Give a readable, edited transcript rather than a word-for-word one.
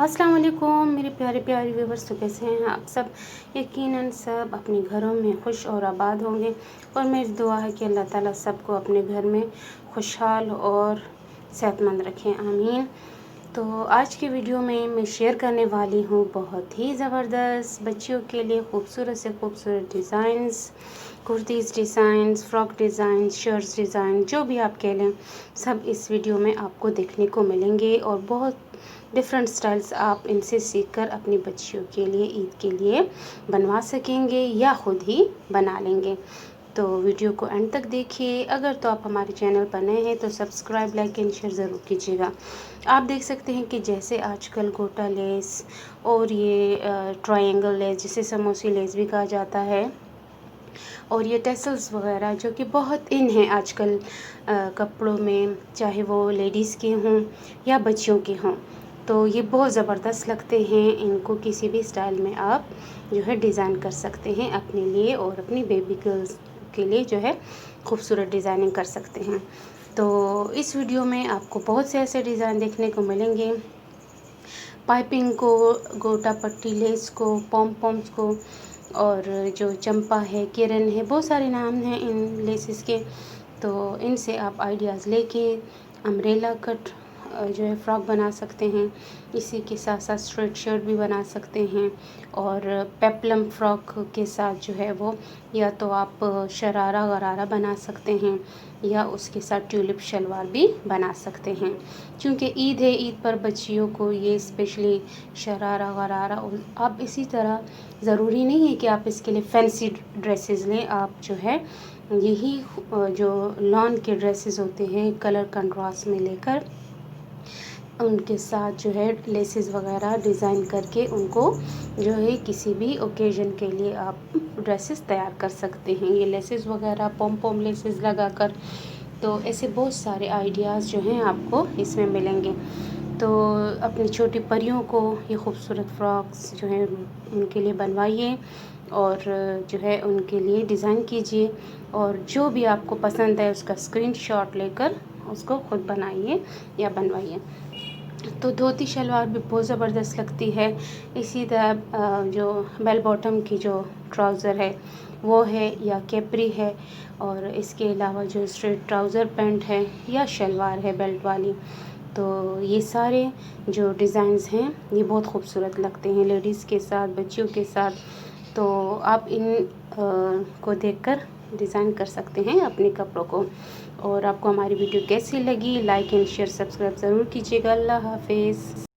अस्सलाम वालेकुम मेरे प्यारे प्यारे व्यूवर्स। तो कैसे हैं आप सब? यकीनन सब अपने घरों में खुश और आबाद होंगे और मेरी दुआ है कि अल्लाह ताला सबको अपने घर में खुशहाल और सेहतमंद रखें, आमीन। तो आज की वीडियो में मैं शेयर करने वाली हूँ बहुत ही ज़बरदस्त बच्चियों के लिए खूबसूरत से खूबसूरत designs, kurtis designs, frock designs, shirts design, जो भी आप कह लें, सब इस वीडियो में आपको देखने को मिलेंगे। और बहुत डिफरेंट स्टाइल्स आप इनसे सीखकर अपनी बच्चियों के लिए ईद के लिए बनवा सकेंगे या ख़ुद ही बना लेंगे। तो वीडियो को एंड तक देखिए। अगर तो आप हमारे चैनल पर नए हैं तो सब्सक्राइब, लाइक एंड शेयर ज़रूर कीजिएगा। आप देख सकते हैं कि जैसे आजकल गोटा लेस और ये ट्रायंगल लेस, जिसे समोसी लेस भी कहा जाता है, और ये टेसल्स वगैरह जो कि बहुत इन हैं आजकल कपड़ों में, चाहे वो लेडीज़ के हों या बच्चियों के हों, तो ये बहुत ज़बरदस्त लगते हैं। इनको किसी भी स्टाइल में आप जो है डिज़ाइन कर सकते हैं अपने लिए, और अपनी बेबी गर्ल्स के लिए जो है खूबसूरत डिज़ाइनिंग कर सकते हैं। तो इस वीडियो में आपको बहुत से ऐसे डिज़ाइन देखने को मिलेंगे। पाइपिंग को, गोटा पट्टी लेस को, पॉम पॉम्स को, और जो चंपा है, किरण है, बहुत सारे नाम हैं इन लेसेस के। तो इनसे आप आइडियाज़ लेके अम्ब्रेला कट जो है फ़्रॉक बना सकते हैं। इसी के साथ साथ स्ट्रेट शर्ट भी बना सकते हैं, और पेप्लम फ़्रॉक के साथ जो है वो या तो आप शरारा गरारा बना सकते हैं, या उसके साथ ट्यूलिप शलवार भी बना सकते हैं। क्योंकि ईद है, ईद पर बच्चियों को ये स्पेशली शरारा गरारा, आप इसी तरह ज़रूरी नहीं है कि आप इसके लिए फैंसी ड्रेसेस लें। आप जो है यही जो लॉन के ड्रेसेस होते हैं, कलर कंट्रास्ट में लेकर उनके साथ जो है लेसेस वगैरह डिज़ाइन करके उनको जो है किसी भी ओकेज़न के लिए आप ड्रेसेस तैयार कर सकते हैं। ये लेसेस वगैरह पॉम पॉम लेसेस लगाकर, तो ऐसे बहुत सारे आइडियाज़ जो हैं आपको इसमें मिलेंगे। तो अपनी छोटी परियों को ये खूबसूरत फ़्रॉक्स जो हैं उनके लिए बनवाइए, और जो है उनके लिए डिज़ाइन कीजिए, और जो भी आपको पसंद है उसका स्क्रीनशॉट लेकर उसको ख़ुद बनाइए या बनवाइए। तो धोती शलवार भी बहुत ज़बरदस्त लगती है। इसी तरह जो बेल बॉटम की जो ट्राउज़र है वो है, या कैपरी है, और इसके अलावा जो स्ट्रेट ट्राउज़र पैंट है या शलवार है बेल्ट वाली, तो ये सारे जो डिज़ाइंस हैं ये बहुत खूबसूरत लगते हैं लेडीज़ के साथ, बच्चियों के साथ। तो आप इन को देखकर डिज़ाइन कर सकते हैं अपने कपड़ों को। और आपको हमारी वीडियो कैसी लगी, लाइक एंड शेयर सब्सक्राइब ज़रूर कीजिएगा। अल्लाह हाफिज़।